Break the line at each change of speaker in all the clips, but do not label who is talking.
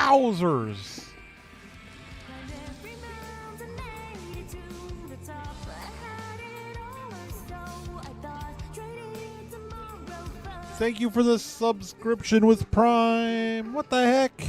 Wowzers! Thank you for the subscription with Prime. What the heck?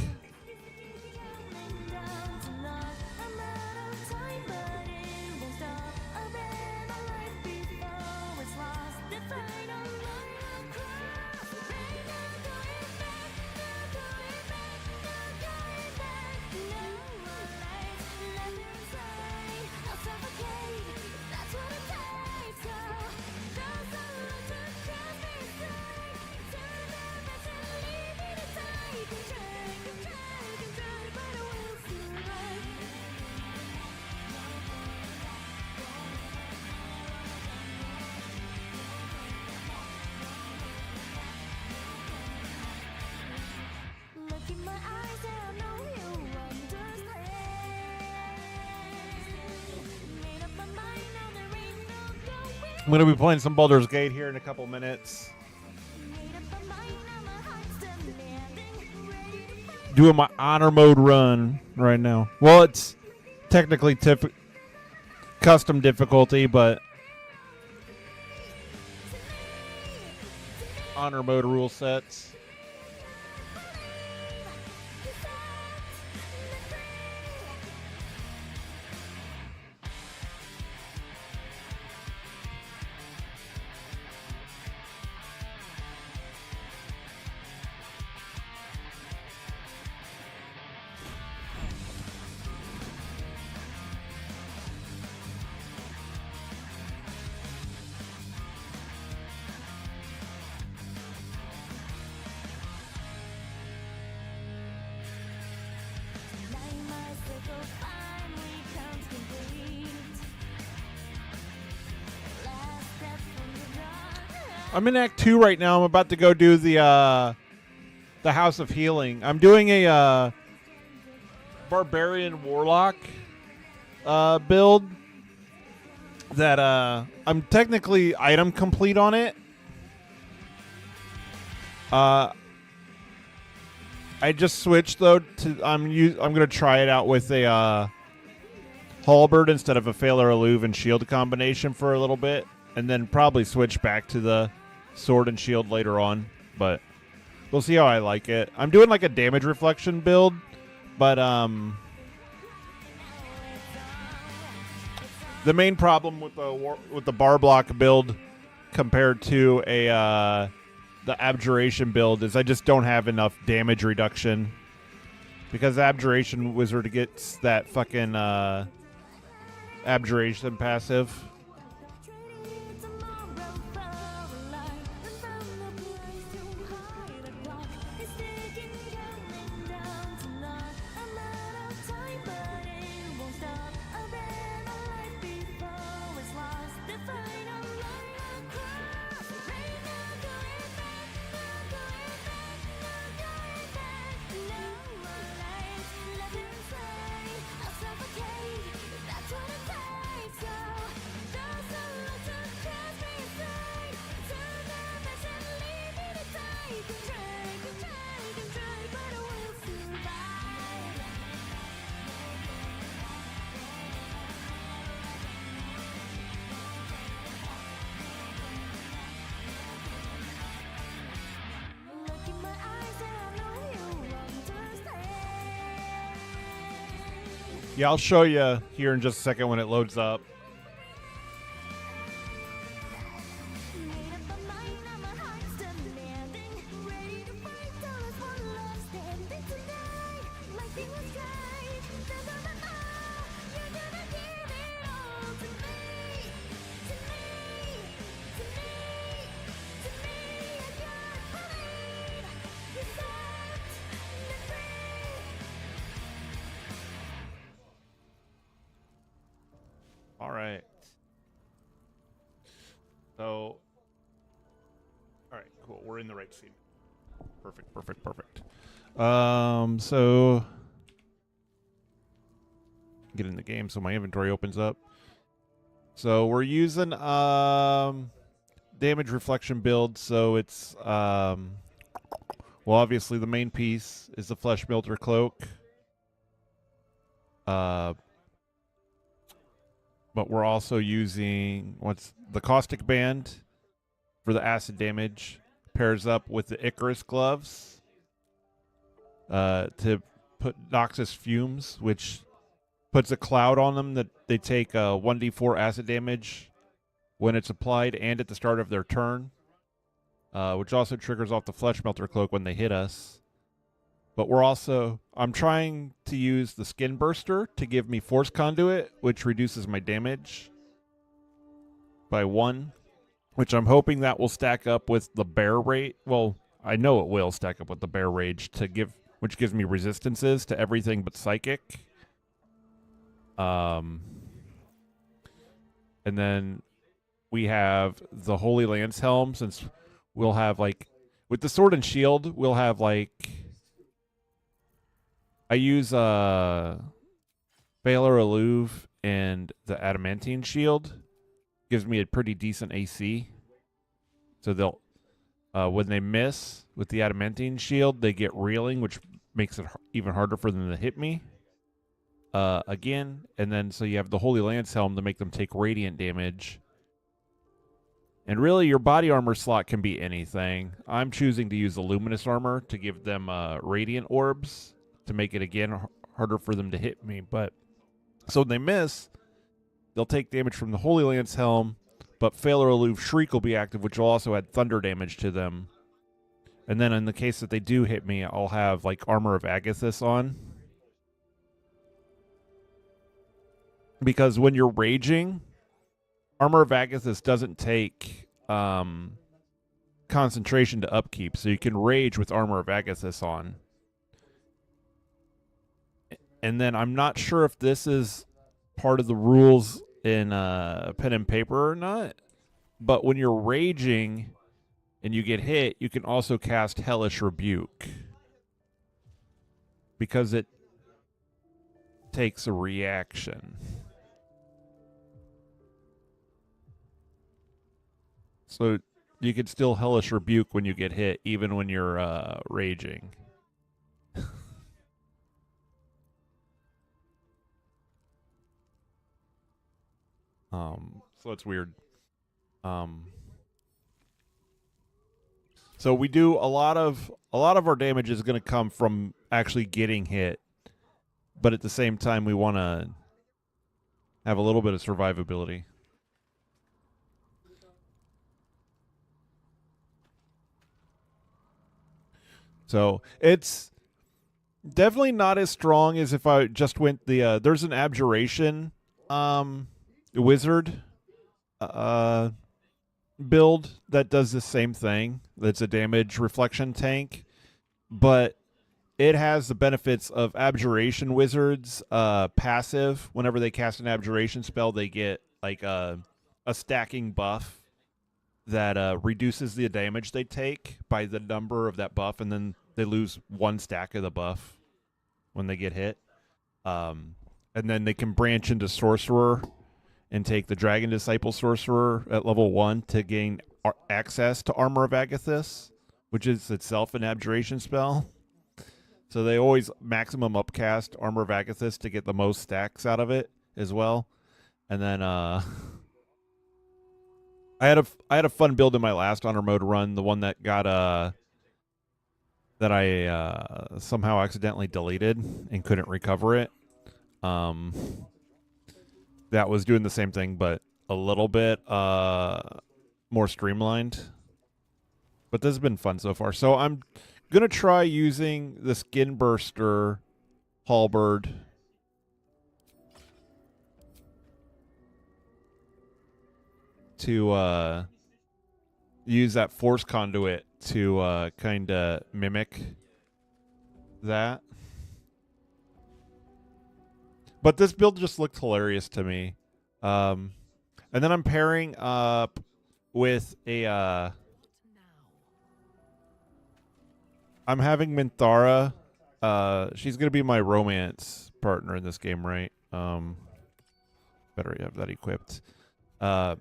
I'm going to be playing some Baldur's Gate here in a couple minutes. Doing my honor mode run right now. Well, it's technically custom difficulty, but honor mode rule sets. I'm in Act 2 right now. I'm about to go do the House of Healing. I'm doing a Barbarian Warlock build that I'm technically item complete on it. I just switched though to I'm gonna try it out with a halberd instead of a Failure Alluve and shield combination for a little bit, and then probably switch back to the sword and shield later on, but we'll see how I like it. I'm doing like a damage reflection build, but the main problem with the bar block build compared to the abjuration build is I just don't have enough damage reduction, because the abjuration wizard gets that fucking abjuration passive. Yeah, I'll show you here in just a second when it loads up. All right. So, all right, cool. We're in the right scene. Perfect, perfect, perfect. So get in the game so my inventory opens up. So we're using damage reflection build, so it's Well, obviously the main piece is the Flesh Melter Cloak. But we're also using what's the Caustic Band for the acid damage. Pairs up with the Icarus Gloves to put Noxus Fumes, which puts a cloud on them that they take 1d4 acid damage when it's applied and at the start of their turn, which also triggers off the Flesh Melter Cloak when they hit us. But I'm trying to use the Skin Burster to give me Force Conduit, which reduces my damage by 1, which I'm hoping that will stack up with the Bear Rage. Well, I know it will stack up with the Bear Rage which gives me resistances to everything but Psychic. And then we have the Holy Lance Helm, since we'll have with the Sword and Shield, we'll have I use Baylor Alluve and the Adamantine Shield. Gives me a pretty decent AC. So they'll when they miss with the Adamantine Shield, they get Reeling, which makes it even harder for them to hit me. Again, and then so you have the Holy Lance Helm to make them take radiant damage. And really, your body armor slot can be anything. I'm choosing to use the Luminous Armor to give them radiant orbs to make it, again, harder for them to hit me. But so when they miss, they'll take damage from the Holy Lance Helm, but Failure Alluve Shriek will be active, which will also add thunder damage to them. And then in the case that they do hit me, I'll have Armor of Agathis on. Because when you're raging, Armor of Agathis doesn't take concentration to upkeep, so you can rage with Armor of Agathis on. And then I'm not sure if this is part of the rules in pen and paper or not, but when you're raging and you get hit, you can also cast Hellish Rebuke because it takes a reaction. So you can still Hellish Rebuke when you get hit, even when you're raging. So it's weird. So we do a lot of our damage is going to come from actually getting hit, but at the same time we want to have a little bit of survivability. So it's definitely not as strong as if I just went the there's an Abjuration wizard build that does the same thing. That's a damage reflection tank, but it has the benefits of Abjuration wizards passive. Whenever they cast an Abjuration spell, they get a stacking buff that reduces the damage they take by the number of that buff, and then they lose 1 stack of the buff when they get hit. And then they can branch into Sorcerer and take the Dragon Disciple Sorcerer at level 1 to gain access to Armor of Agathis, which is itself an Abjuration spell. So they always maximum upcast Armor of Agathis to get the most stacks out of it as well. And then I had a fun build in my last Honor Mode run, the one that got that I somehow accidentally deleted and couldn't recover it. That was doing the same thing, but a little bit more streamlined. But this has been fun so far. So I'm going to try using the Skin Burster Halberd to use that Force Conduit to kind of mimic that. But this build just looked hilarious to me. And then I'm pairing up with a... I'm having Minthara. She's going to be my romance partner in this game, right? Better have that equipped. But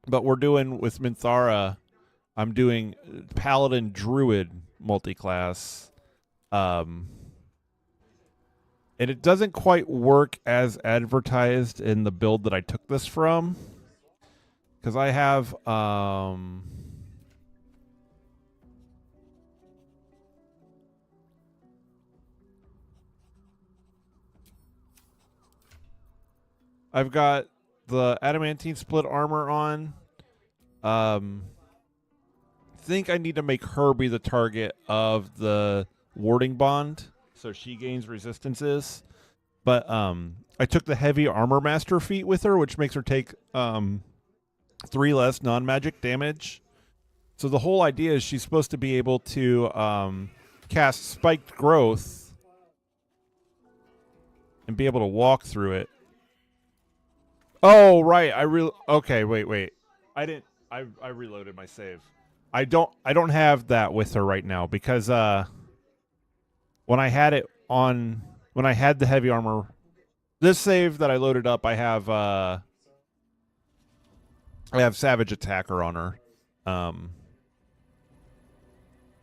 we're doing, with Minthara, I'm doing Paladin Druid multi-class. And it doesn't quite work as advertised in the build that I took this from. Because I have I've got the adamantine split armor on. Think I need to make her be the target of the warding bond, so she gains resistances. But I took the heavy armor master feat with her, which makes her take 3 less non-magic damage. So the whole idea is she's supposed to be able to cast spiked growth and be able to walk through it. Oh right, okay. Wait. I didn't. I reloaded my save. I don't have that with her right now because when I had it on, when I had the heavy armor, this save that I loaded up, I have Savage Attacker on her.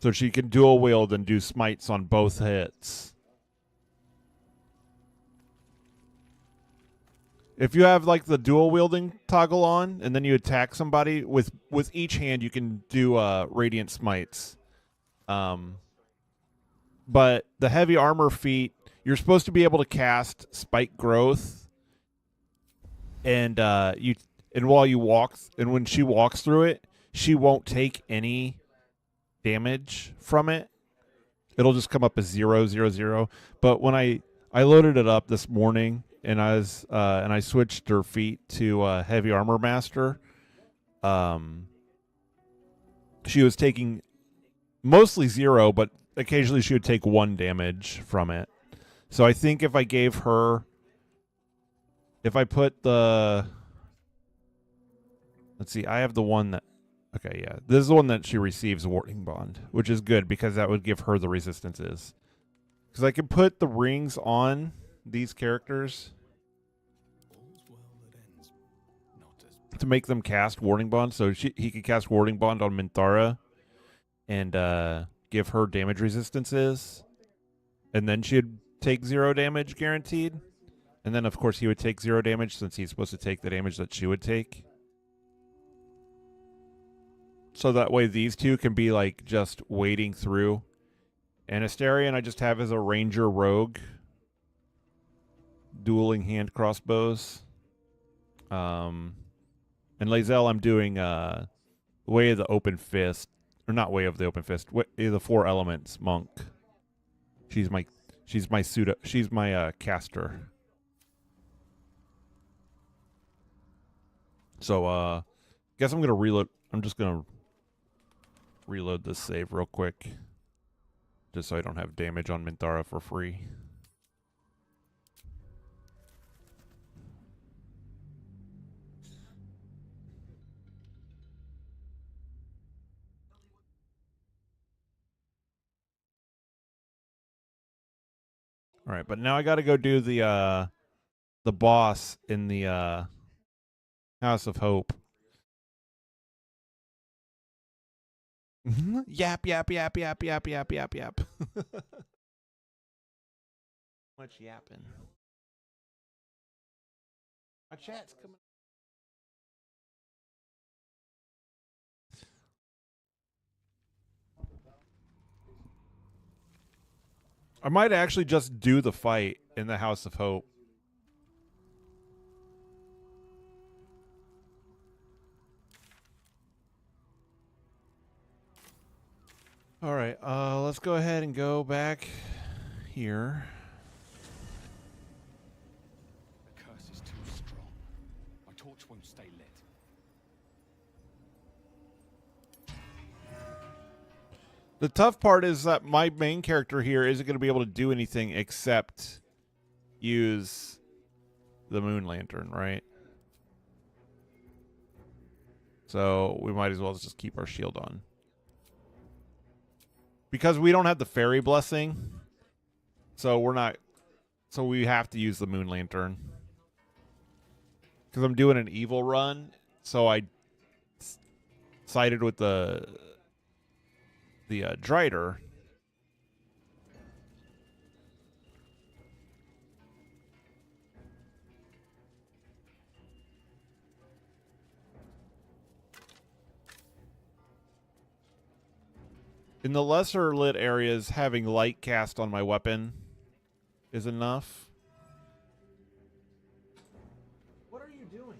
So she can dual wield and do smites on both hits. If you have like the dual wielding toggle on, and then you attack somebody with each hand, you can do radiant smites. But the heavy armor feat, you're supposed to be able to cast spike growth, and while you walk, and when she walks through it, she won't take any damage from it. It'll just come up as 0, 0, 0. But when I loaded it up this morning, and I switched her feat to heavy armor master, she was taking mostly 0, but occasionally she would take 1 damage from it. So I think if I gave her, if I put the, let's see, I have the one that, okay, yeah, this is the one that she receives warding bond, which is good because that would give her the resistances. Because I can put the rings on these characters to make them cast warding bond. So he could cast warding bond on Minthara and give her damage resistances, and then she'd take 0 damage guaranteed. And then, of course, he would take 0 damage since he's supposed to take the damage that she would take. So that way these two can be like just wading through. And Asterion I just have as a ranger rogue, dueling hand crossbows. And Lae'zel I'm doing Way of the Open Fist, or not Way of the Open Fist, the 4 Elements monk. She's my caster. So guess I'm gonna reload. I'm just gonna reload this save real quick, just so I don't have damage on Minthara for free. All right, but now I got to go do the boss in the House of Hope. Yap. Much yapping. My chat's coming. I might actually just do the fight in the House of Hope. All right, let's go ahead and go back here.
The curse is too strong. My torch won't stay lit.
The tough part is that my main character here isn't going to be able to do anything except use the moon lantern, right? So we might as well just keep our shield on. Because we don't have the fairy blessing, so we have to use the moon lantern. Because I'm doing an evil run, so I sided with the Drider. In the lesser lit areas, having light cast on my weapon is enough. What are you doing?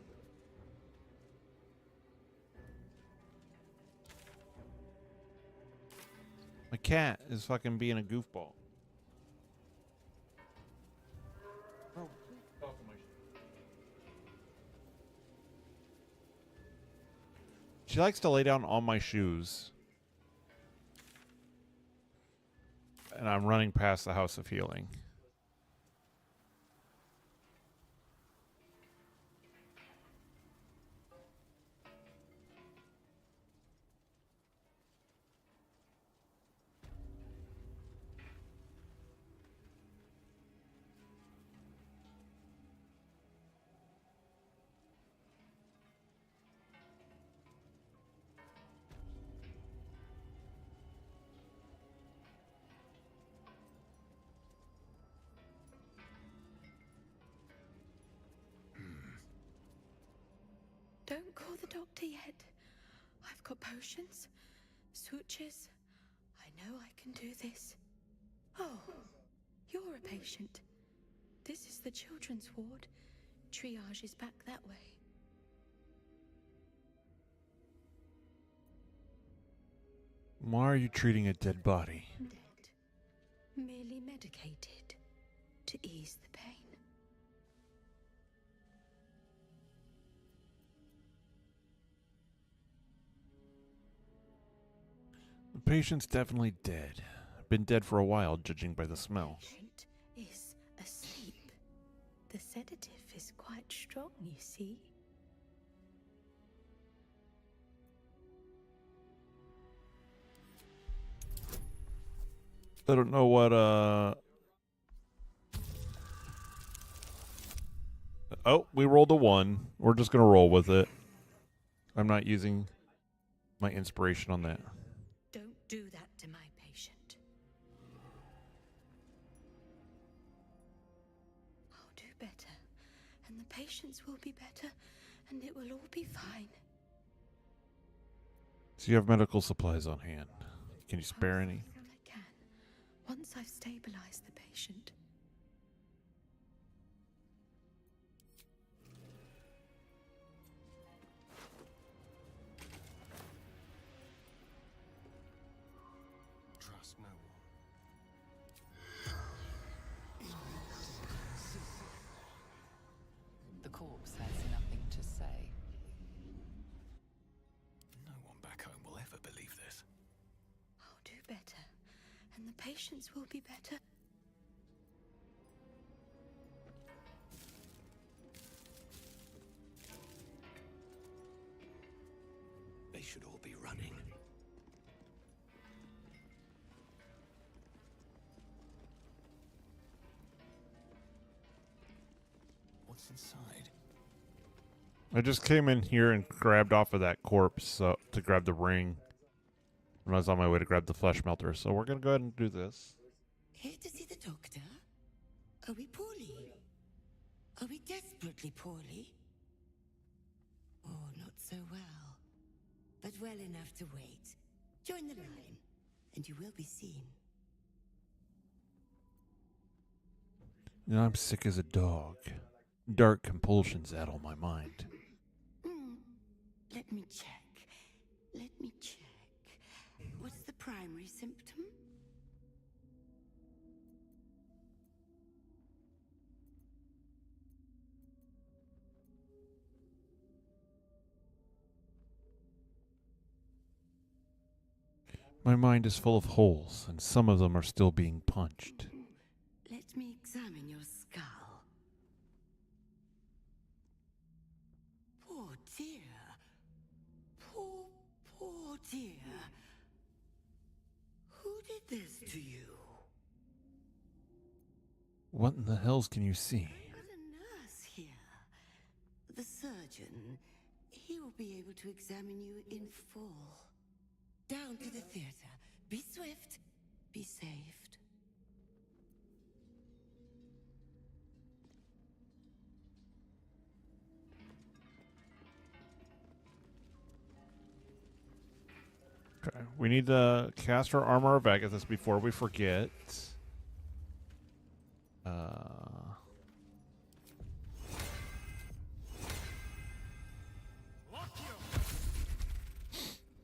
My cat is fucking being a goofball. Bro, please get off of my shit. She likes to lay down on my shoes. And I'm running past the House of Healing.
Don't call the doctor yet. I've got potions, sutures. I know I can do this. Oh, you're a patient. This is the children's ward. Triage is back that way.
Why are you treating a dead body?
Dead. Merely medicated to ease the pain.
The patient's definitely dead. Been dead for a while, judging by the smell.
Patient is asleep. The sedative is quite strong, you see.
I don't know what, Oh, we rolled a 1. We're just gonna roll with it. I'm not using my inspiration on that.
Don't do that to my patient. I'll do better, and the patients will be better, and it will all be fine.
So you have medical supplies on hand. Can you spare any?
I'll do what I can once I've stabilized the patient.
Trust no one.
The corpse has nothing to say.
No one back home will ever believe this.
I'll do better, and the patients will be better.
They should all be running. What's inside?
I just came in here and grabbed off of that corpse to grab the ring. When I was on my way to grab the flesh melter. So we're gonna go ahead and do this.
Here to see the doctor? Are we poorly? Are we desperately poorly? Oh, not so well. But well enough to wait. Join the line, and you will be seen.
You know, I'm sick as a dog. Dark compulsions addle my mind.
Let me check. Let me check. What's the primary symptom?
My mind is full of holes, and some of them are still being punched.
Let me examine your skull. Poor dear. Poor dear. Who did this to you?
What in the hells can you see?
I've got a nurse here. The surgeon. He will be able to examine you in full. Down to the theater. Be swift. Be saved.
Okay, we need to cast our Armor of Agathis before we forget.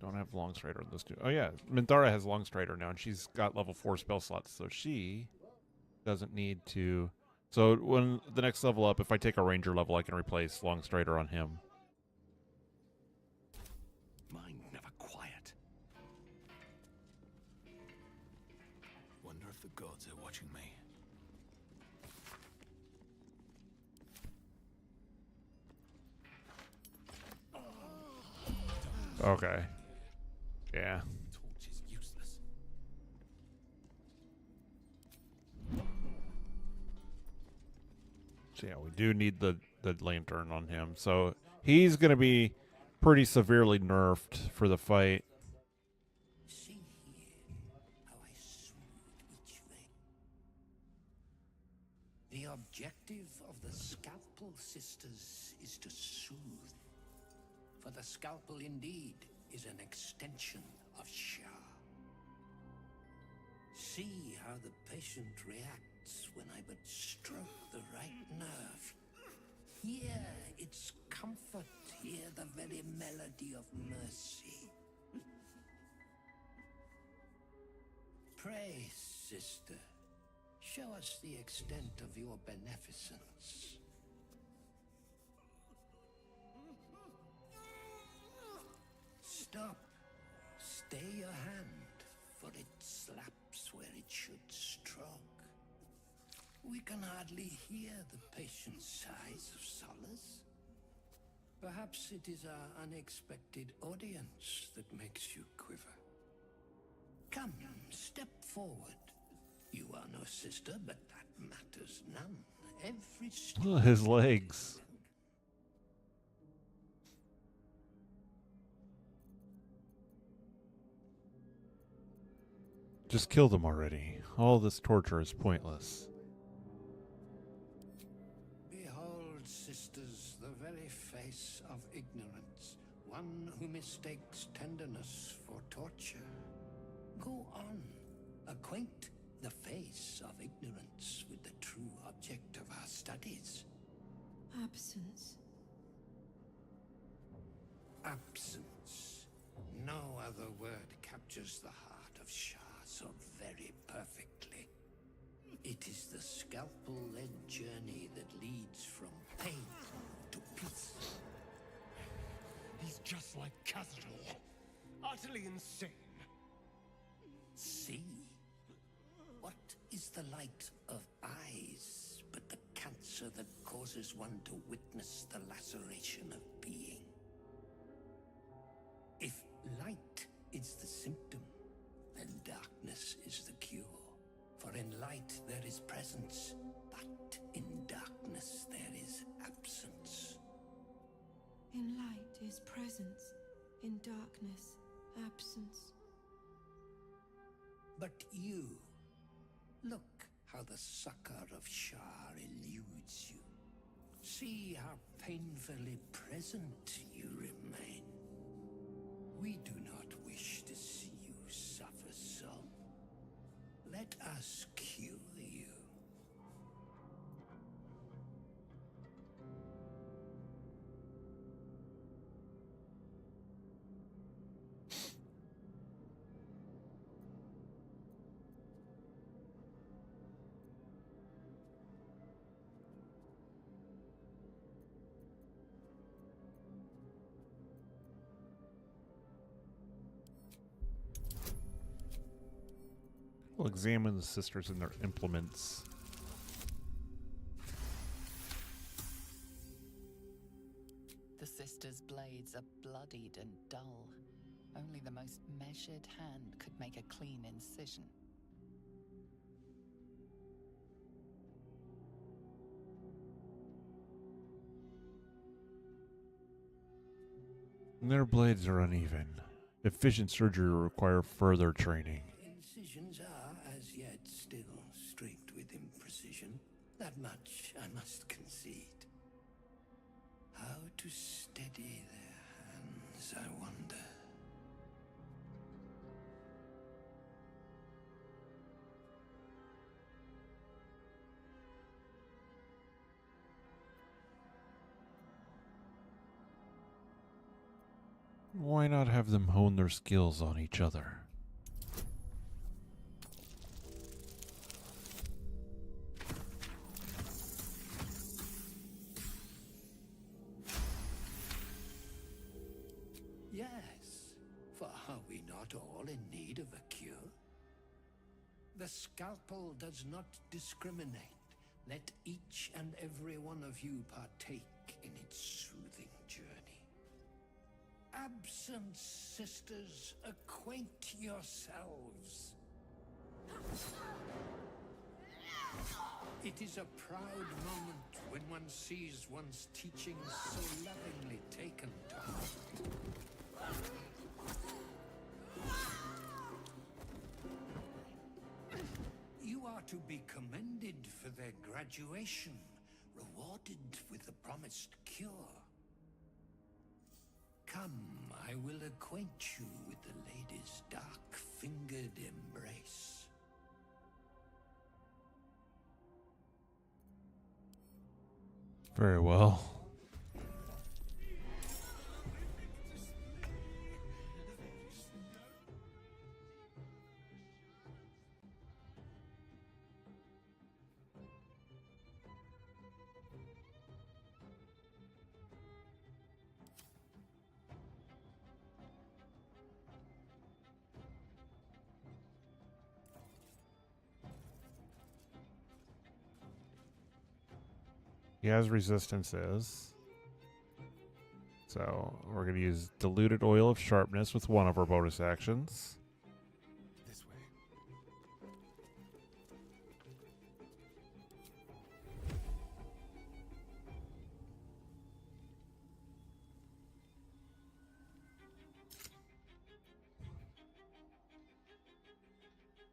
Don't have Long Strider in this dude. Oh yeah, Minthara has Long Strider now, and she's got level 4 spell slots, so she doesn't need to. So when the next level up, if I take a Ranger level, I can replace Long Strider on him.
Mind never quiet. Wonder if the gods are watching me.
Okay. Yeah.
Torch is useless.
So yeah, we do need the lantern on him. So he's going to be pretty severely nerfed for the fight.
See here how I smooth each vein. The objective of the Scalpel Sisters is to soothe. For the scalpel indeed is an extension of Shah. See how the patient reacts when I but stroke the right nerve. Hear its comfort, hear the very melody of mercy. Pray, sister, show us the extent of your beneficence. Stop. Stay your hand, for it slaps where it should stroke. We can hardly hear the patient's sighs of solace. Perhaps it is our unexpected audience that makes you quiver. Come, step forward. You are no sister, but that matters none. Every step
His legs. Just kill them already. All this torture is pointless.
Behold, sisters, the very face of ignorance, one who mistakes tenderness for torture. Go on, acquaint the face of ignorance with the true object of our studies.
Absence.
Absence. No other word captures the heart of Shah so very perfectly. It is the scalpel-led journey that leads from pain to peace.
He's just like Khazrul. Utterly insane.
See? What is the light of eyes but the cancer that causes one to witness the laceration of being? If light is the symptom, then darkness is the cure. For in light there is presence, but in darkness there is absence.
In light is presence, in darkness, absence.
But you, look how the succor of Shah eludes you. See how painfully present you remain. We do not wish to see you suffer so. Let us cure you.
We'll examine the sisters and their implements.
The sisters' blades are bloodied and dull. Only the most measured hand could make a clean incision.
Their blades are uneven. Efficient surgery will require further training.
Incisions are, as yet, still streaked with imprecision. That much I must concede. How to steady their hands, I wonder.
Why not have them hone their skills on each other?
Yes, for are we not all in need of a cure? The scalpel does not discriminate. Let each and every one of you partake in its soothing journey. Absent sisters, acquaint yourselves. It is a proud moment when one sees one's teachings so lovingly taken to heart. You are to be commended for their graduation, rewarded with the promised cure. Come, I will acquaint you with the lady's dark-fingered embrace.
Very well. He has resistances. So we're going to use diluted oil of sharpness with one of our bonus actions.
This way.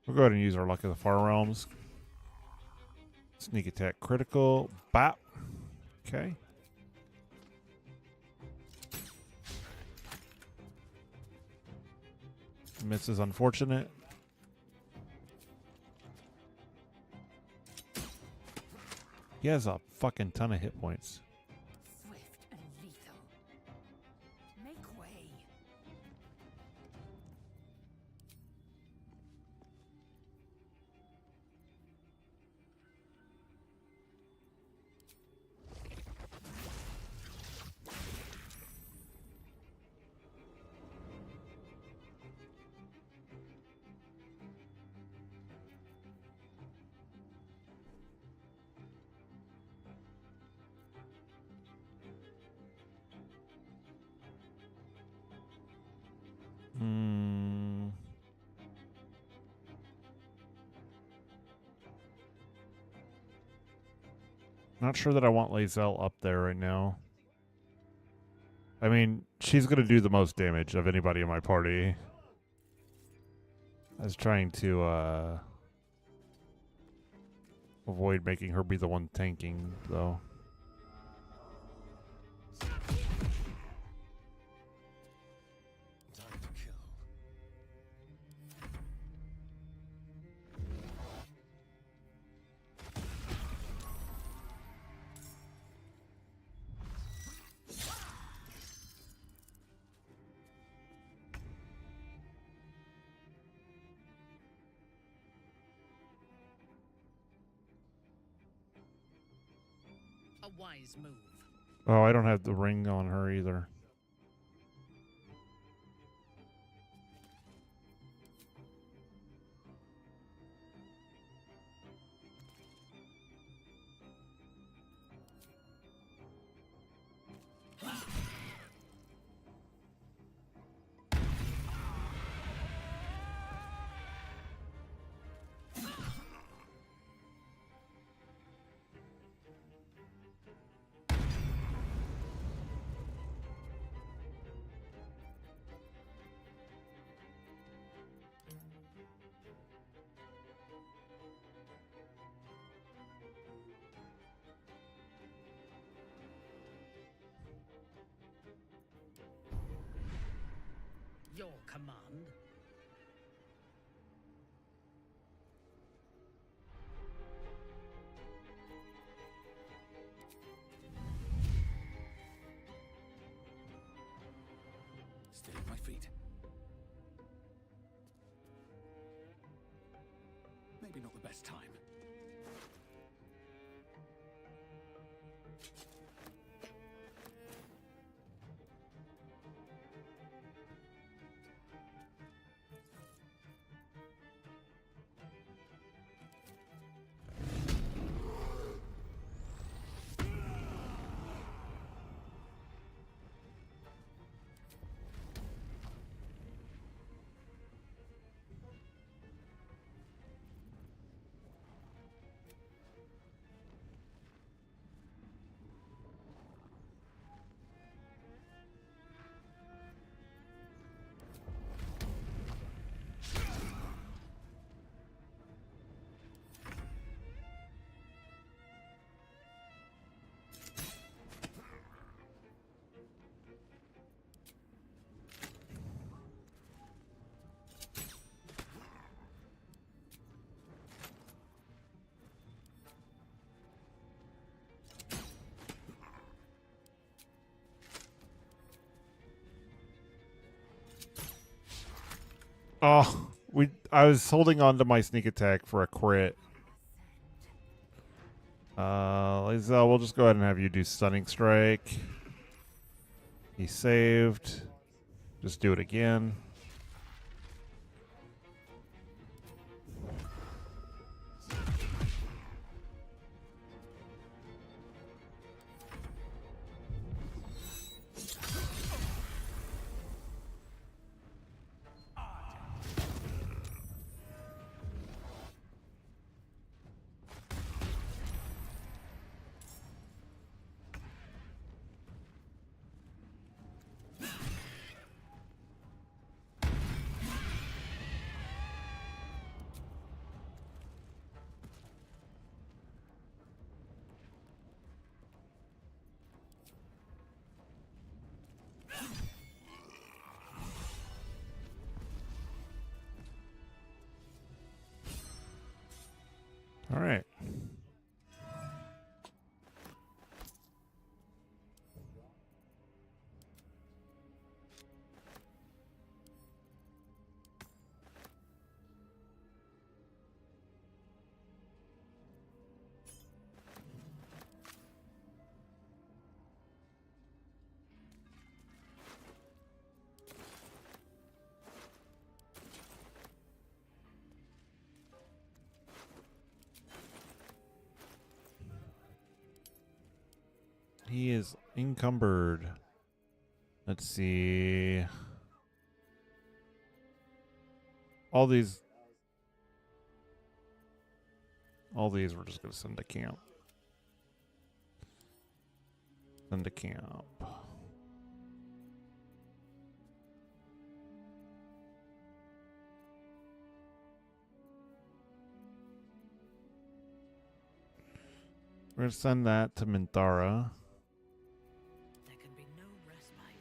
We'll go ahead and use our Luck of the Far Realms. Sneak attack critical. Bop. Okay. Miss is unfortunate. He has a fucking ton of hit points.
Swift and lethal. Make way.
Not sure that I want Lazelle up there right now. I mean, she's going to do the most damage of anybody in my party. I was trying to avoid making her be the one tanking, though.
Time to kill.
A wise move.
Oh, I don't have the ring on her either.
Your command.
Still at my feet. Maybe not the best time.
Oh, I was holding on to my sneak attack for a crit. Lizelle, we'll just go ahead and have you do stunning strike. He saved. Just do it again. All right. He is encumbered. Let's see. All these we're just going to send to camp. Send to camp. We're going to send that to Minthara.
There can be no respite.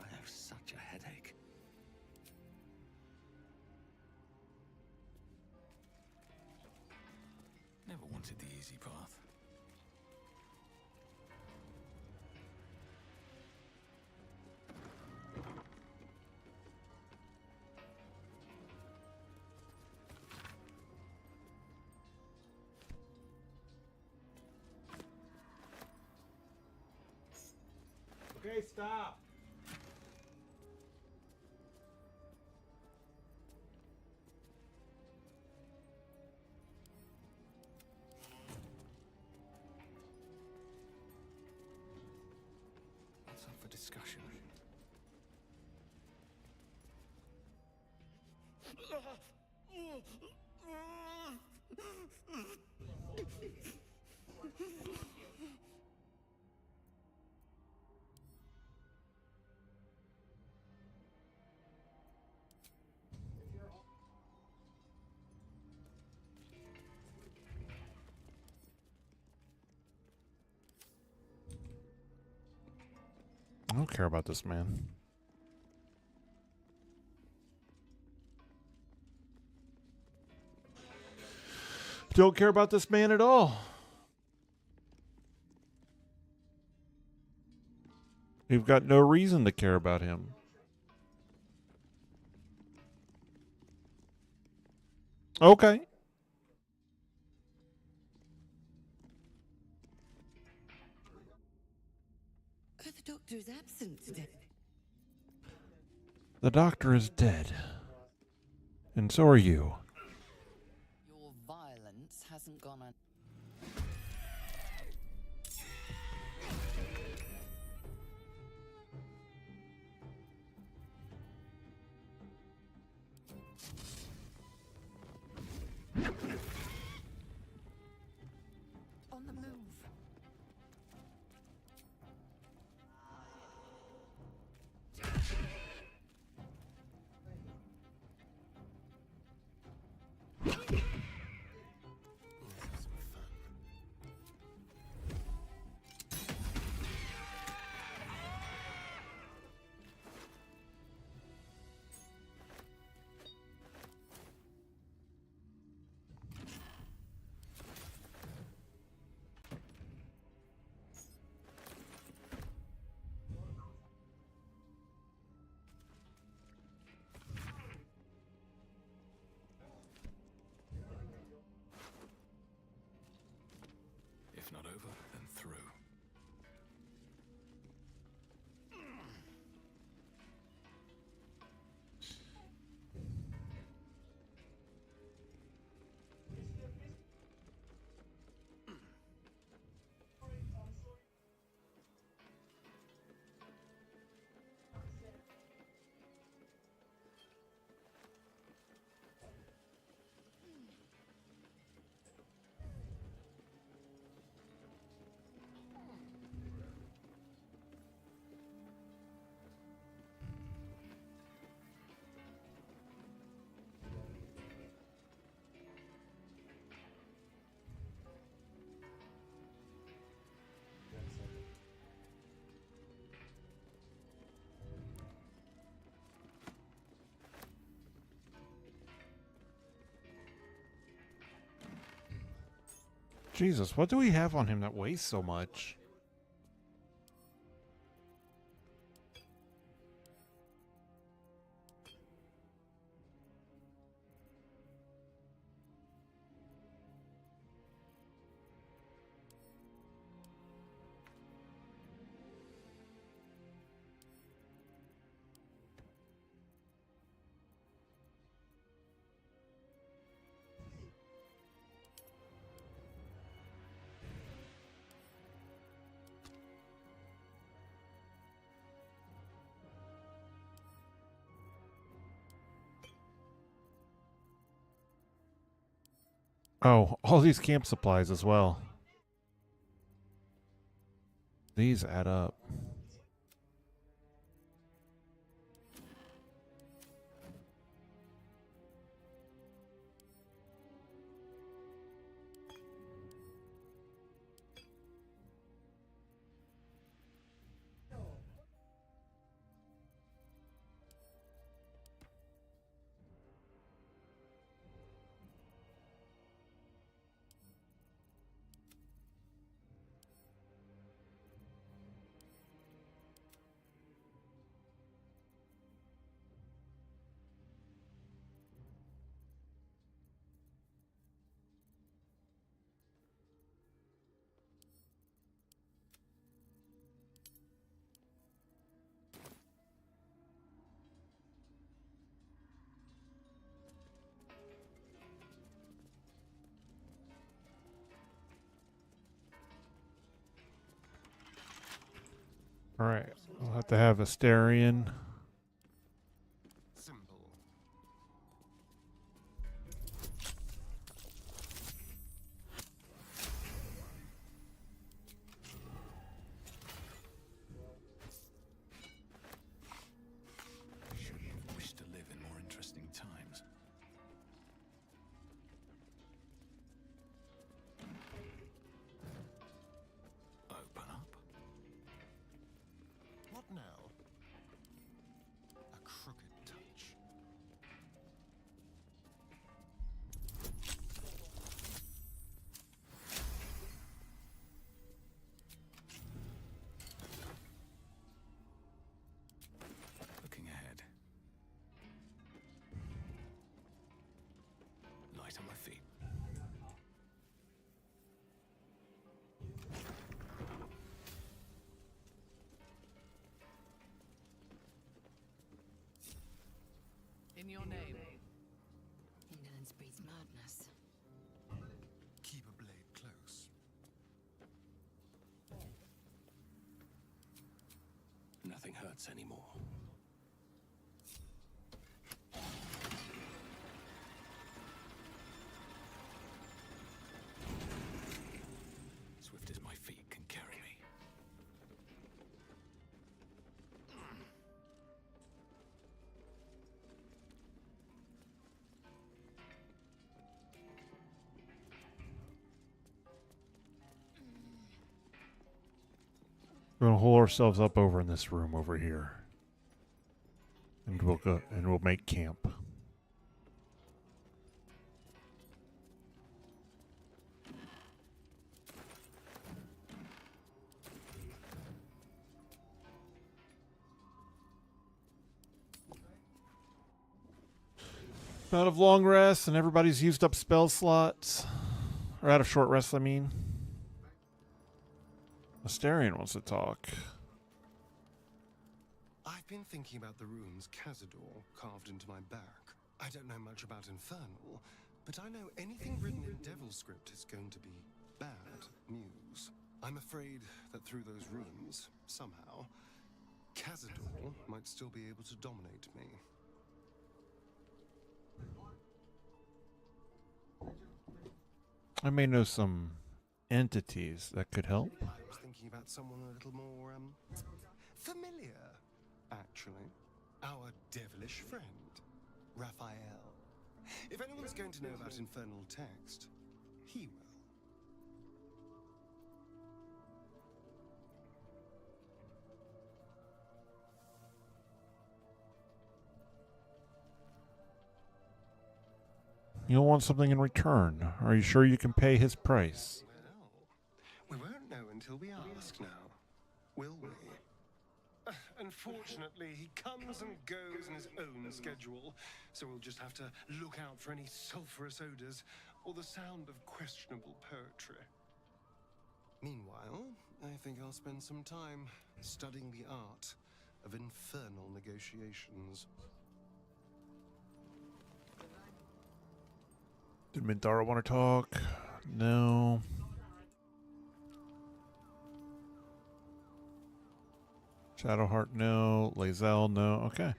I have such a headache. Never wanted the easy path.
Okay, stop.
What's up for discussion?
don't care about this man. Don't care about this man at all. We've got no reason to care about him. Okay.
Oh, the doctor is absent today.
The doctor is dead. And so are you.
Your violence hasn't gone un- On the move.
If not over, then through.
Jesus, what do we have on him that weighs so much? Oh, all these camp supplies as well. These add up. All right, we'll have to have Asterion.
Simple. Shouldn't have wished to live in more interesting times. Open up.
What now?
In your name.
Indolence breeds madness.
Keep a blade close. Nothing hurts anymore. Swift as my feet can carry me.
We're gonna hole ourselves up over in this room over here, and we'll make camp. Out of long rest, and everybody's used up spell slots, or out of short rest, I mean. Asterion wants to talk.
I've been thinking about the runes Cazador carved into my back. I don't know much about Infernal, but I know anything written in Devil script is going to be bad news. I'm afraid that through those runes, somehow, Cazador might still be able to dominate me.
I may know some entities that could help.
I was thinking about someone a little more, familiar, actually. Our devilish friend, Raphael. If anyone's going to know about infernal text, he will.
You'll want something in return. Are you sure you can pay his price?
Well, we won't know until we ask now, will we? Unfortunately, he comes and goes in his own schedule, so we'll just have to look out for any sulphurous odors or the sound of questionable poetry. Meanwhile, I think I'll spend some time studying the art of infernal negotiations.
Did Mintara want to talk? No. Shadowheart, no. Lae'zel, no. Okay.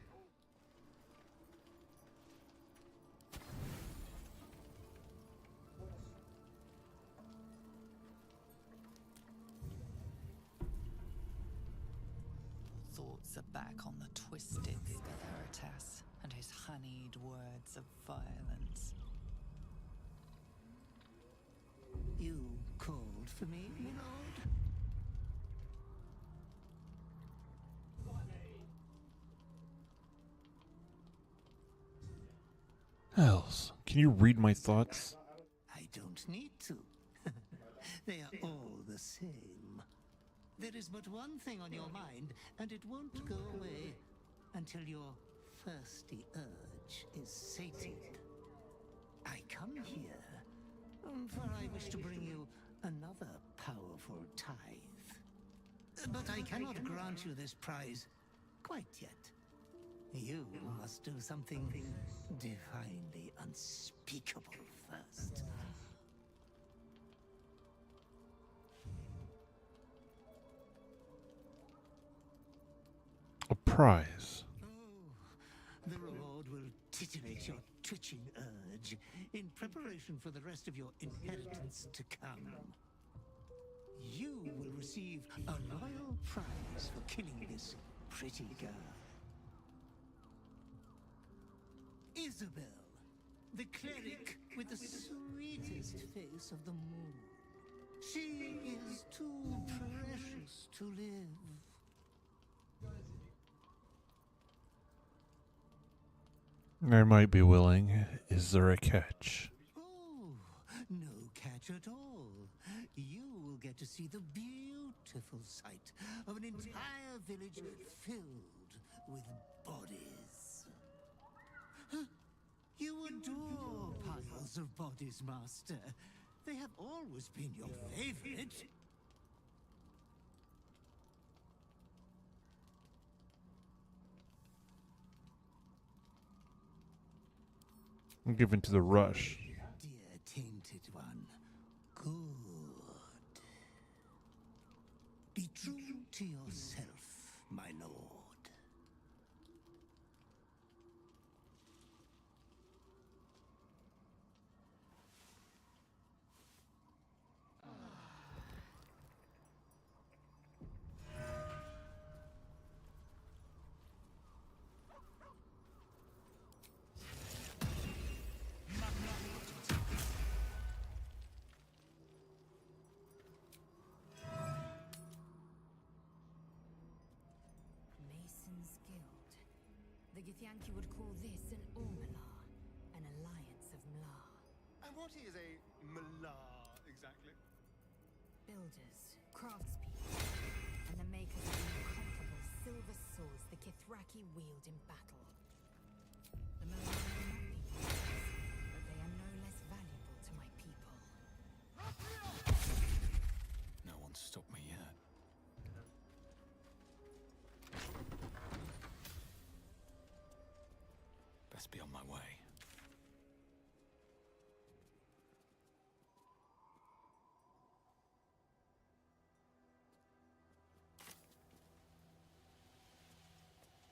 Thoughts are back on the twisted Spitheritas and his honeyed words of violence.
You called for me, my lord?
Hells, can you read my thoughts?
I don't need to. They are all the same. There is but one thing on your mind, and it won't go away until your thirsty urge is sated. I come here, for I wish to bring you another powerful tithe. But I cannot grant you this prize quite yet. You must do something divinely unspeakable first.
A prize.
Oh, the reward will titillate your twitching urge in preparation for the rest of your inheritance to come. You will receive a royal prize for killing this pretty girl. Isabel, the cleric with the sweetest face of them all. She is too precious to live.
I might be willing. Is there a catch?
Oh, no catch at all. You will get to see the beautiful sight of an entire village filled with bodies. Huh? You adore piles of bodies, Master. They have always been your favorite.
I'm given to the rush.
Dear tainted one, good. Be true to yourself, my lord.
Mason's Guild. The Githyanki would call this an Ormalar, an alliance of Mlar.
And what is a Malar exactly?
Builders, craftspeople, and the makers of the incomparable silver swords the Kithraki wield in battle. The Mlar may not be warriors, but they are no less valuable to my people.
No one's stopped me yet. Best be on my way.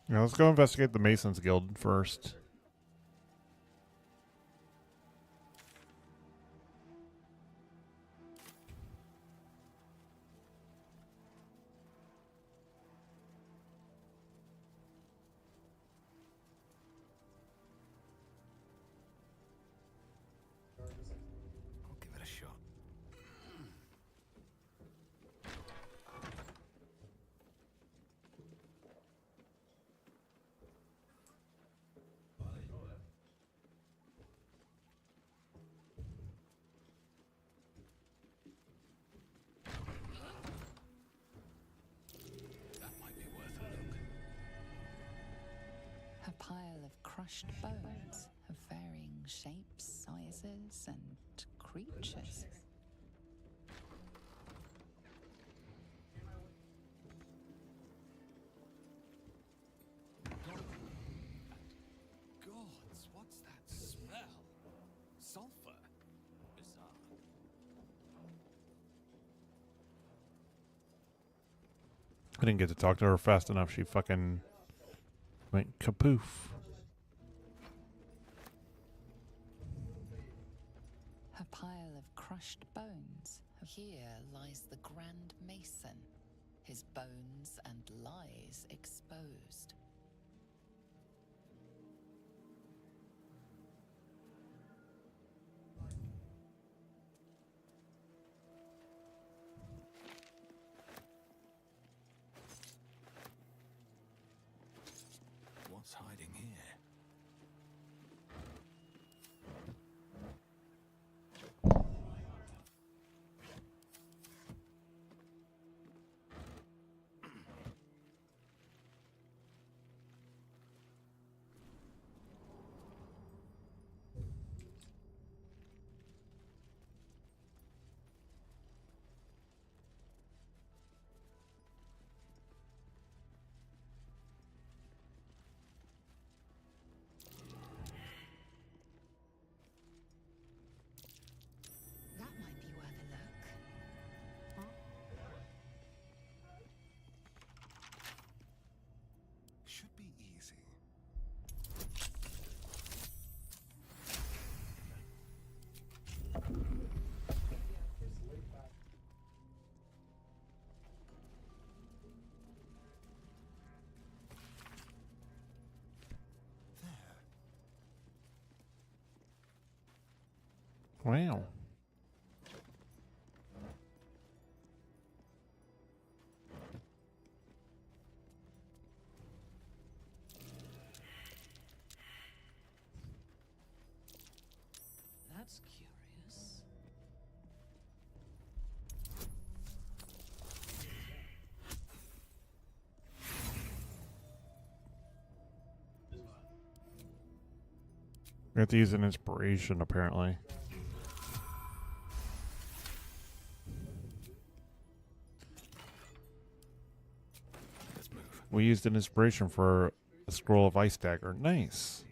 Now let's go investigate the Masons Guild first.
I'll give it a shot. That might be worth a look.
A pile of crushed bones of varying shapes, sizes, and creatures.
Gods, what's that smell? Sulfur? Bizarre.
I didn't get to talk to her fast enough. She fucking went kapoof.
A pile of crushed bones. Here lies the Grand Mason, his bones and lies exposed.
What's hiding here?
That might be worth a look.
Should be easy.
Wow.
That's curious.
We have to use an inspiration, apparently.
Let's move.
We used an inspiration for a scroll of ice dagger. Nice.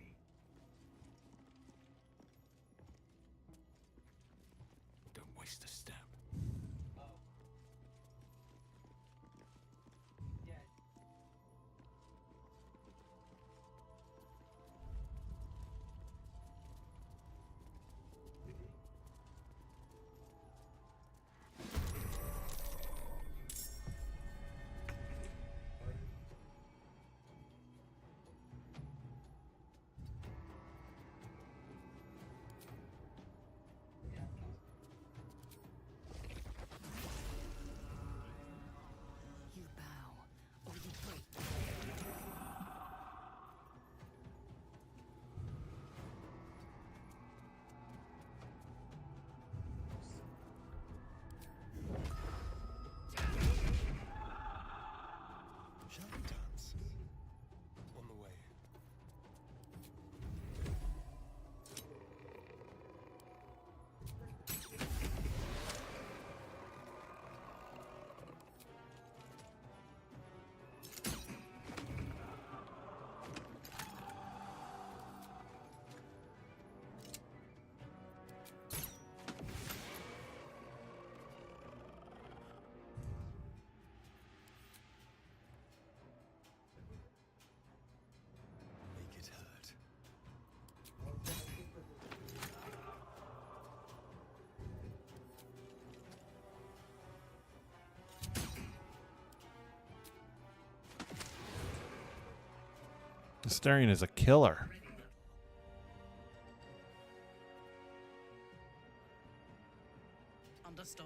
Astarion is a killer.
Understood.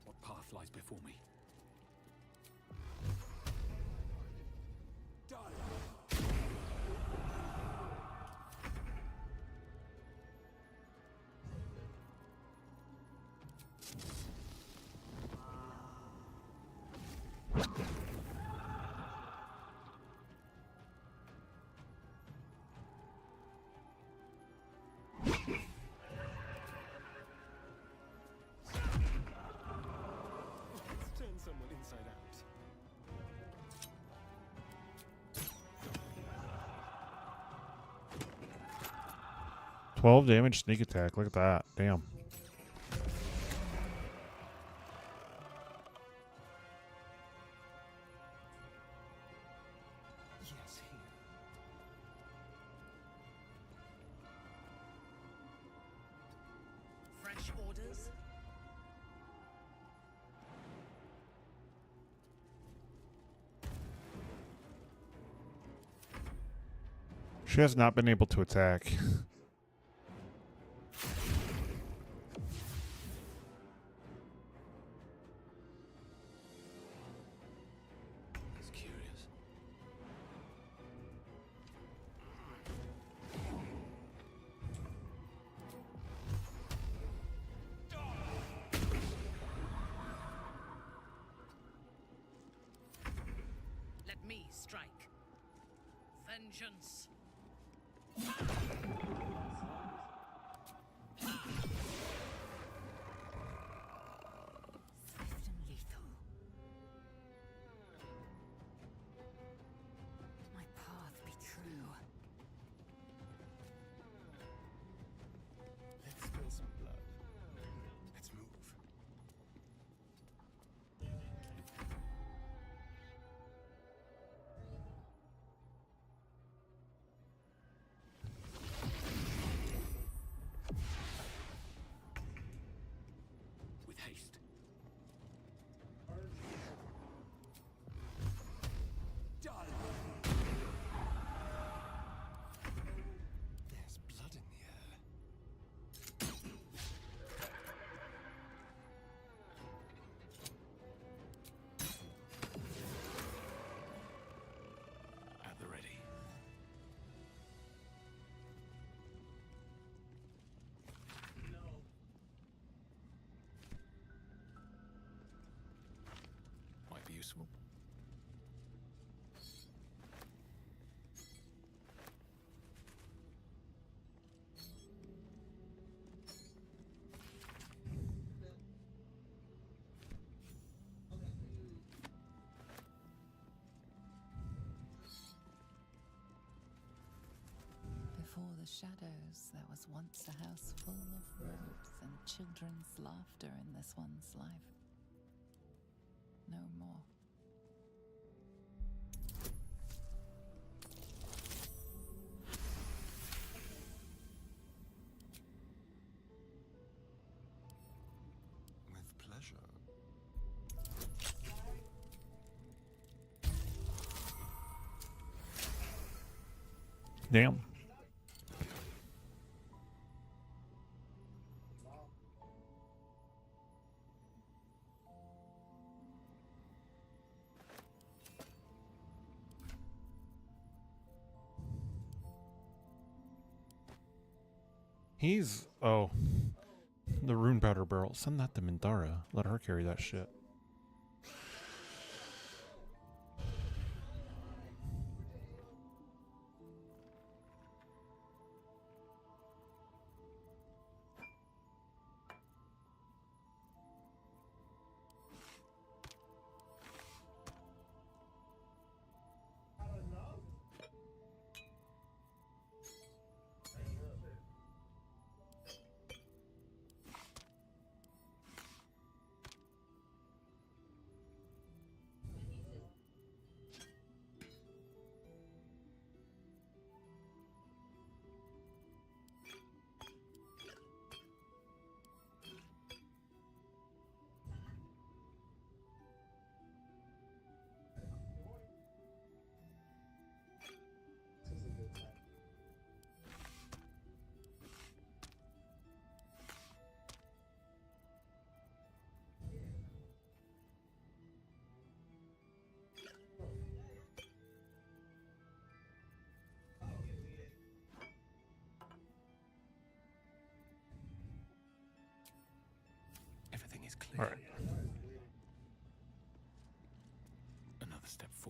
What path lies before me?
Let's turn someone inside out.
12 damage sneak attack. Look at that. Damn.
Yes, here.
Fresh orders?
She has not been able to attack.
That's curious.
Let me strike. Vengeance.
Swift and lethal. My path be true.
Let's spill some blood. Let's move.
With haste.
There's blood in the air.
At the ready. Might be useful.
Before the shadows, there was once a house full of warmth and children's laughter in this one's life. No more.
With pleasure.
Damn. He's the rune powder barrel. Send that to Mindara. Let her carry that shit.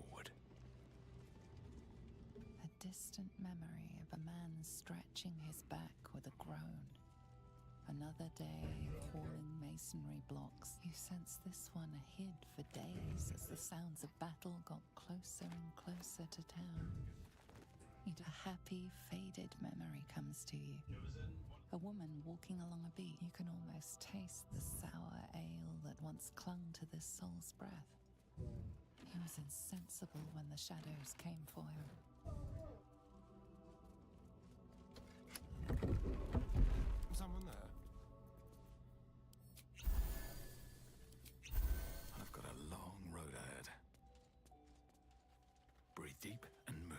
forward.
A distant memory of a man stretching his back with a groan. Another day of hauling masonry blocks. You sense this one hid for days as the sounds of battle got closer and closer to town. A happy, faded memory comes to you. A woman walking along a beach. You can almost taste the sour ale that once clung to this soul's breath. He was insensible when the shadows came for him.
Someone there?
I've got a long road ahead. Breathe deep and move.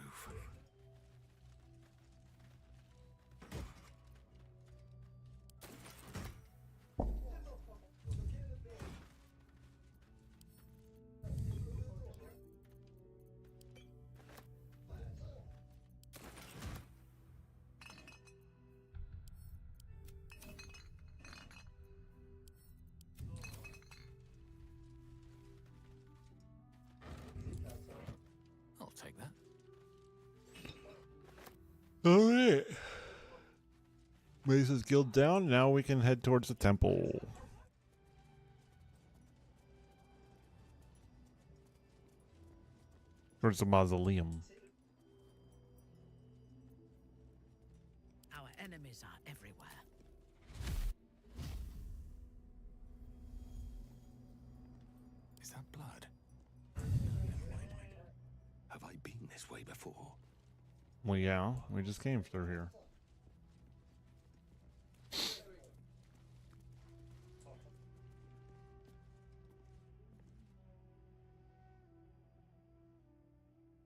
I'll take that.
Alright. Mesa's guild down. Now we can head towards the temple. Towards the mausoleum.
Our enemies are everywhere.
Is that blood? Have I been this way before?
Well, yeah. We just came through here.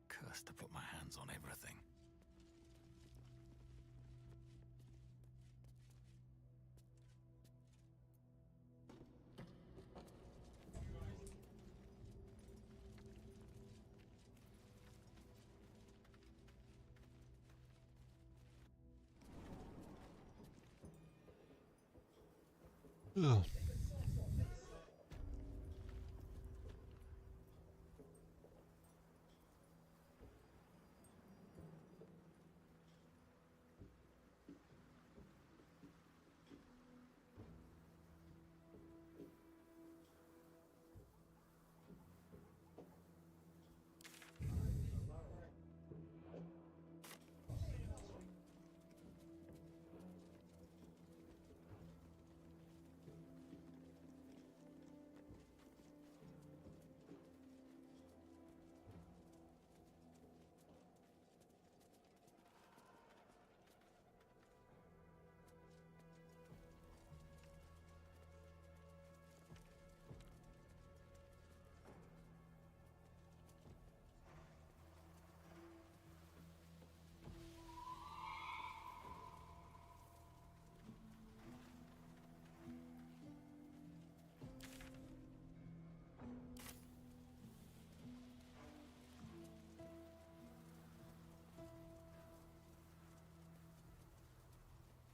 Cursed to put my hands on everything.
Ugh.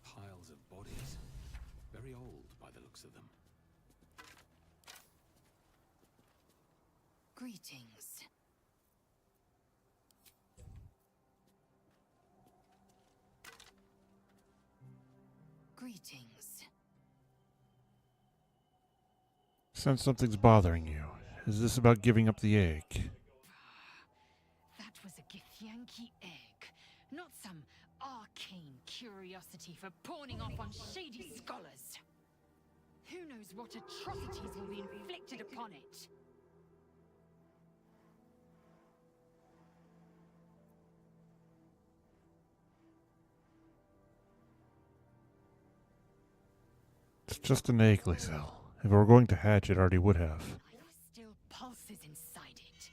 Piles of bodies. Very old by the looks of them.
Greetings. Greetings.
Sense something's bothering you. Is this about giving up the egg?
That was a Githyanki egg, not some arcane curiosity for pawning off on shady scholars. Who knows what atrocities will be inflicted upon it?
It's just an egg, Lysel. If it were going to hatch, it already would have.
Life still pulses inside it.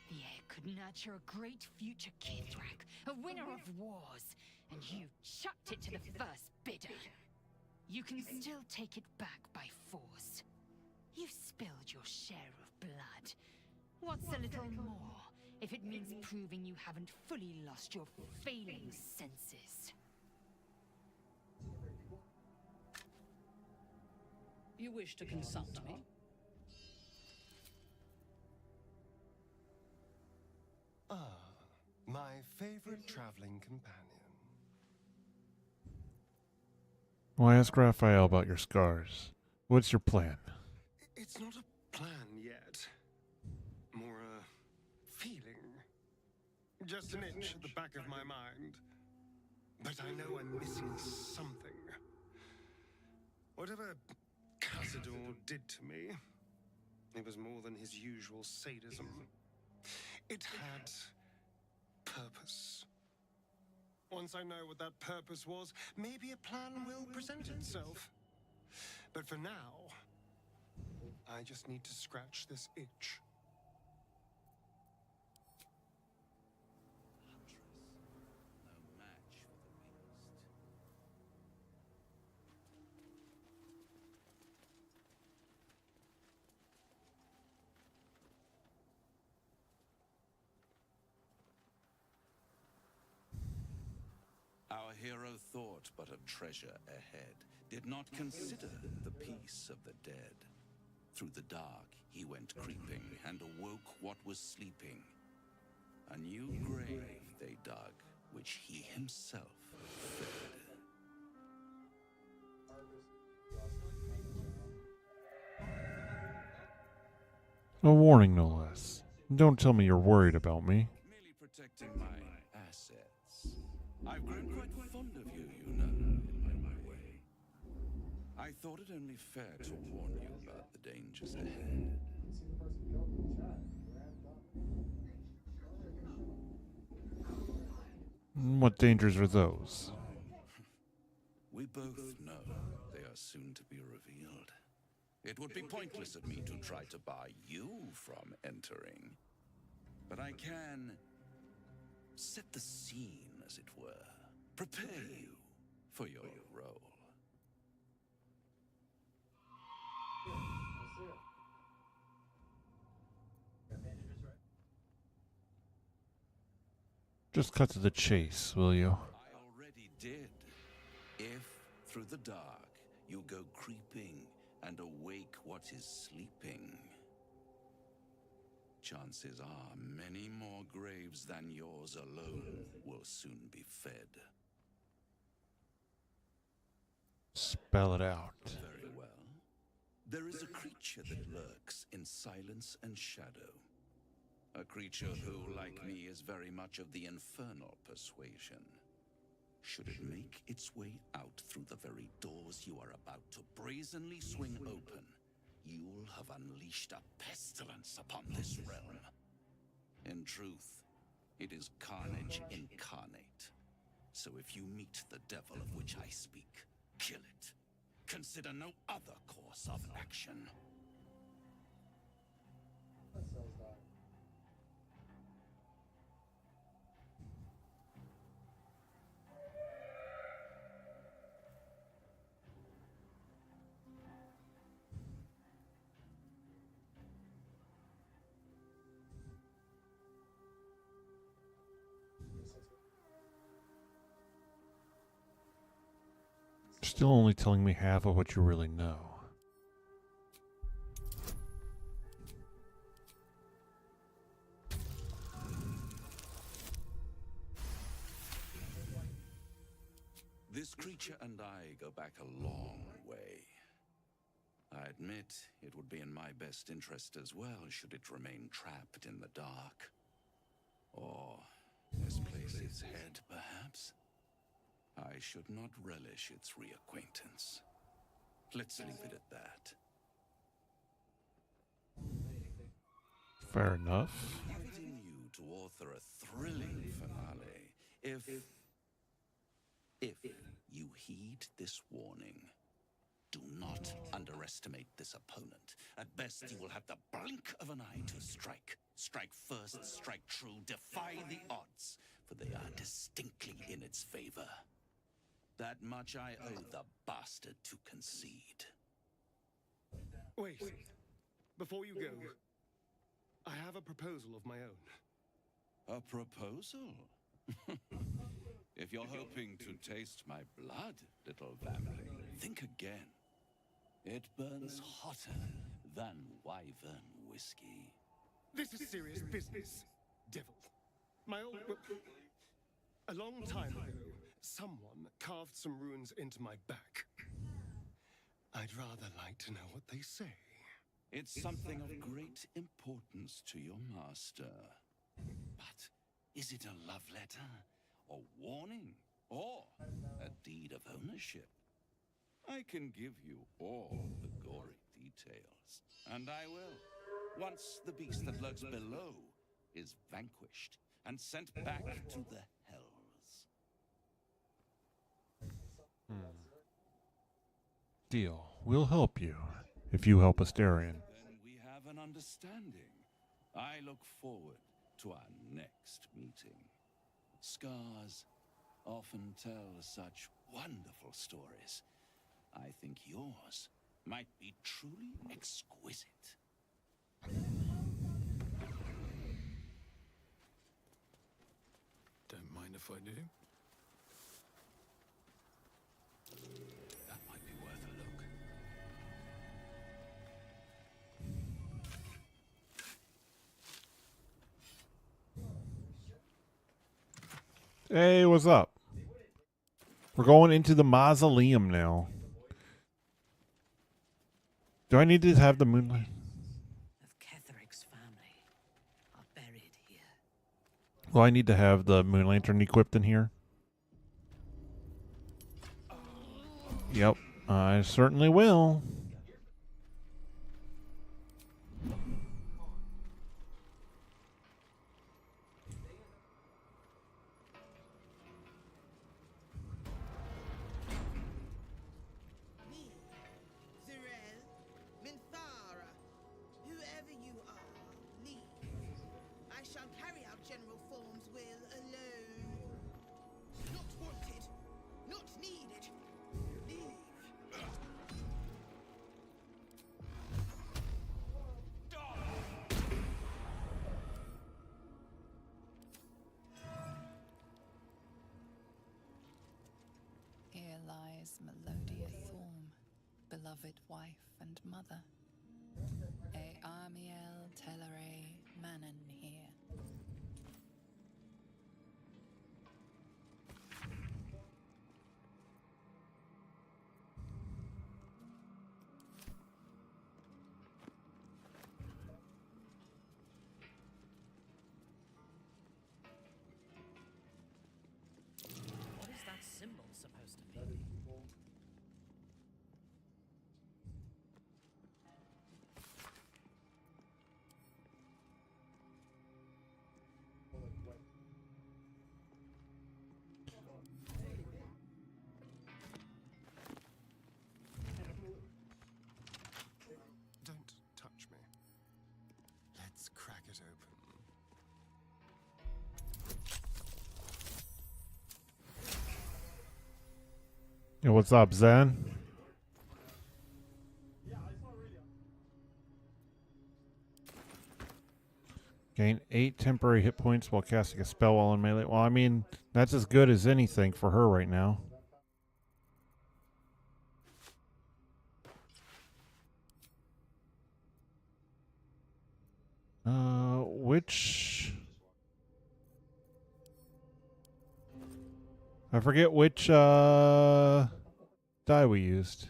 The egg could nurture a great future Kithrak, a winner of wars, and you chucked it to the first bidder. You can still take it back by force. You've spilled your share of blood. What's a little more, if it means proving you haven't fully lost your failing senses?
You wish to consult me?
favorite traveling companion.
Well, ask Raphael about your scars. What's your plan?
It's not a plan yet. More a feeling. Just an itch at the back of my mind. But I know I'm missing something. Whatever Cazador did to me, it was more than his usual sadism. It had purpose. Once I know what that purpose was, maybe a plan will present itself. But for now, I just need to scratch this itch.
No match for the weakest. Our hero thought but of treasure ahead, did not consider the peace of the dead. Through the dark he went creeping, and awoke what was sleeping. A new grave they dug, which he himself fed.
A warning, no less. Don't tell me you're worried about me.
Merely protecting my assets. I've grown quite fond of you, you know, in my way. I thought it only fair to warn you about the dangers ahead.
What dangers are those?
We both know they are soon to be revealed. It would be pointless of me to try to bar you from entering. But I can set the scene, as it were. Prepare you for your role.
Just cut to the chase, will you?
I already did. If, through the dark, you go creeping and awake what is sleeping, chances are many more graves than yours alone will soon be fed.
Spell it out.
Very well. There is a creature that lurks in silence and shadow. A creature who, like me, is very much of the infernal persuasion. Should it make its way out through the very doors you are about to brazenly swing open, you'll have unleashed a pestilence upon this realm. In truth, it is carnage incarnate. So if you meet the devil of which I speak, kill it. Consider no other course of action.
Still only telling me half of what you really know.
This creature and I go back a long way. I admit it would be in my best interest as well should it remain trapped in the dark. Or misplace its head, perhaps. I should not relish its reacquaintance. Let's leave it at that.
Fair enough.
Leave it in you to author a thrilling finale if you heed this warning. Do not underestimate this opponent. At best, you will have the blink of an eye to strike. Strike first, strike true, defy the odds, for they are distinctly in its favor. That much I owe the bastard to concede.
Wait. Before you go, I have a proposal of my own.
A proposal? If you're hoping to taste my blood, little vamling, think again. It burns hotter than wyvern whiskey.
This is serious business, devil. My old... A long time ago, someone carved some runes into my back. I'd rather like to know what they say.
It's something of great importance to your master. But is it a love letter, a warning, or a deed of ownership? I can give you all the gory details, and I will, once the beast that lurks below is vanquished and sent back to the hells.
Deal. We'll help you if you help Asterion.
Then we have an understanding. I look forward to our next meeting. Scars often tell such wonderful stories. I think yours might be truly exquisite.
Don't mind if I do. That might be worth a look.
Hey, what's up? We're going into the mausoleum now. Do I need to have the moonlight?
Of Ketheric's family are buried here.
Well, I need to have the moon lantern equipped in here. Yep, I certainly will.
Me, Zurel, Minthara, whoever you are, leave. I shall carry out General Form's will alone. Not wanted, not needed. Leave.
Here lies Melodia Thorm, beloved wife and mother. A Amiel Telere Manon here.
What is that symbol supposed to mean?
Don't touch me. Let's crack it open.
Yo, what's up, Zen? Gain 8 temporary hit points while casting a spell while in melee. Well, I mean, that's as good as anything for her right now. Which... I forget which, die we used.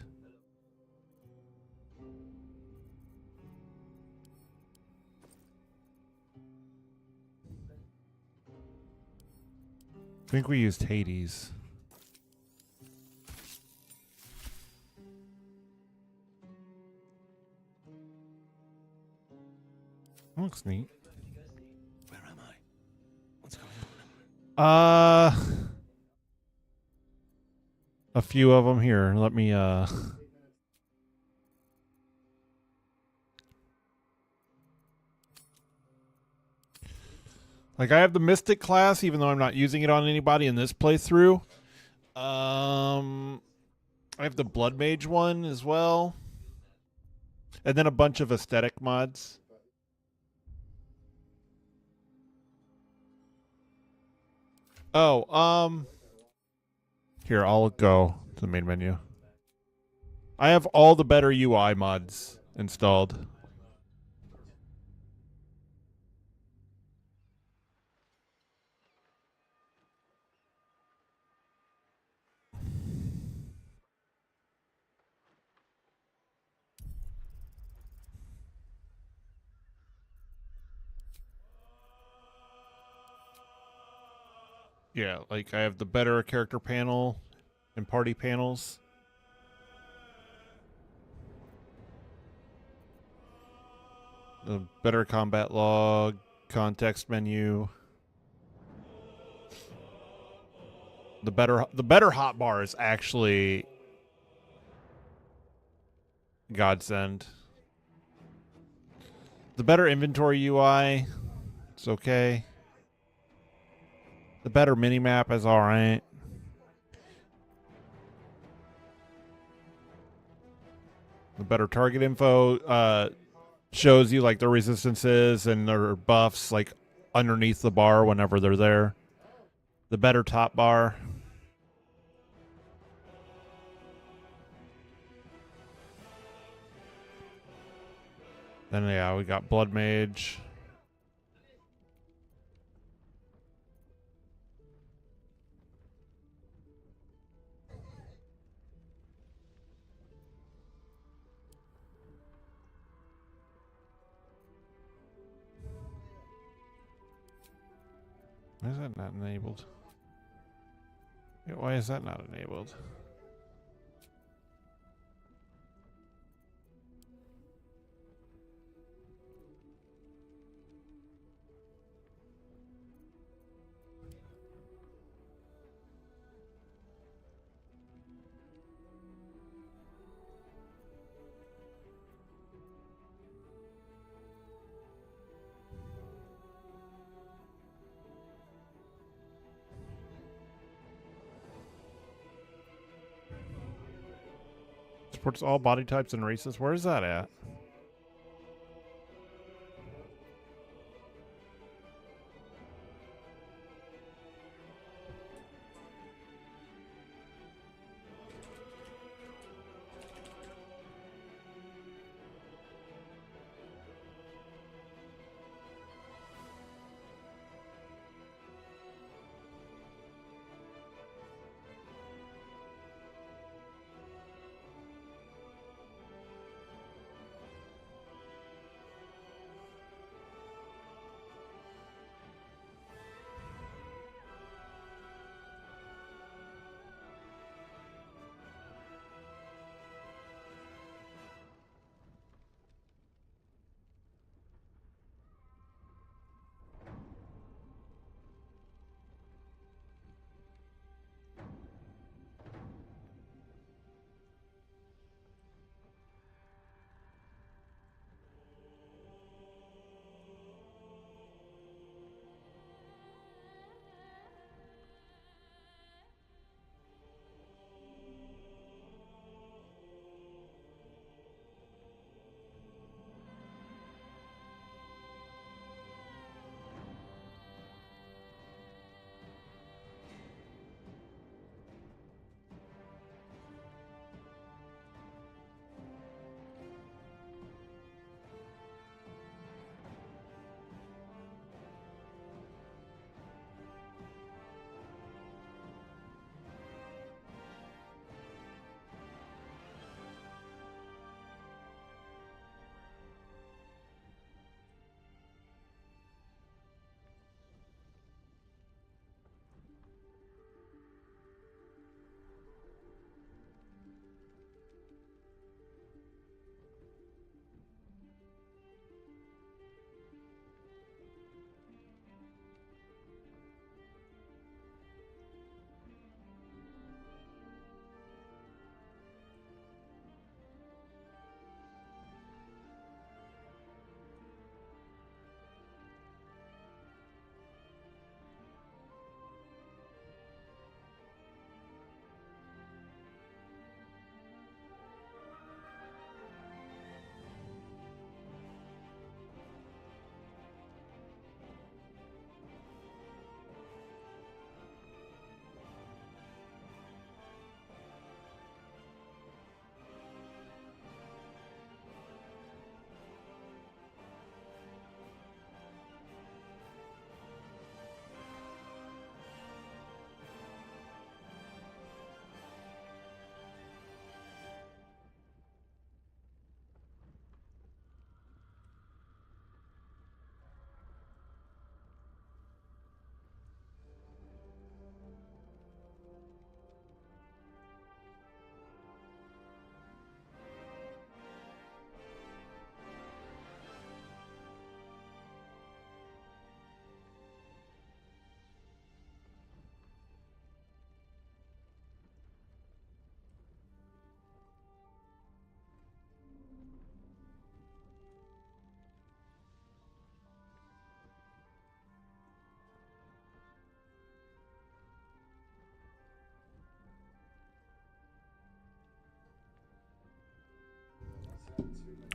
I think we used Hades. Looks neat.
Where am I? What's going on?
A few of them here. Let me, Like, I have the Mystic class, even though I'm not using it on anybody in this playthrough. I have the Blood Mage one as well. And then a bunch of aesthetic mods. Oh, here, I'll go to the main menu. I have all the better UI mods installed. Yeah, like I have the better character panel and party panels. The better combat log, context menu. The better hotbar is actually godsend. The better inventory UI, it's okay. The better minimap is alright. The better target info shows you like the resistances and their buffs like underneath the bar whenever they're there. The better top bar. Then yeah, we got Blood Mage. Why is that not enabled? Yeah, why is that not enabled? Supports all body types and races. Where is that at?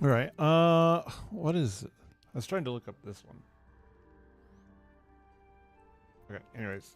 All right. What is it? I was trying to look up this one. Okay. Anyways.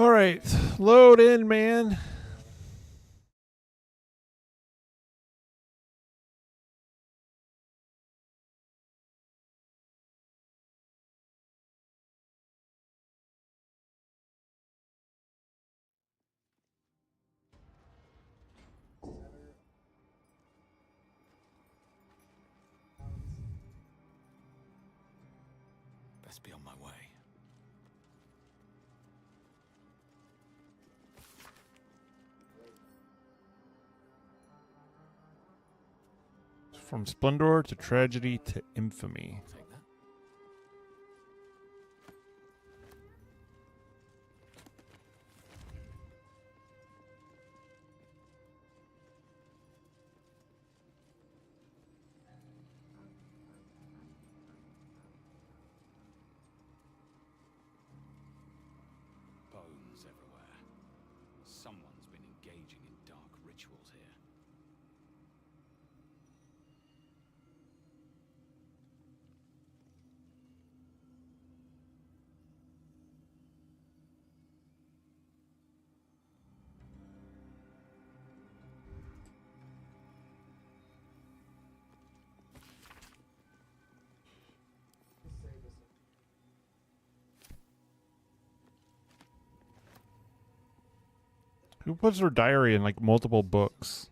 All right. Load in, man.
Best be on my way.
From splendor to tragedy to infamy.
Take that. Bones everywhere. Someone's been engaging in dark rituals here.
Who puts their diary in like multiple books?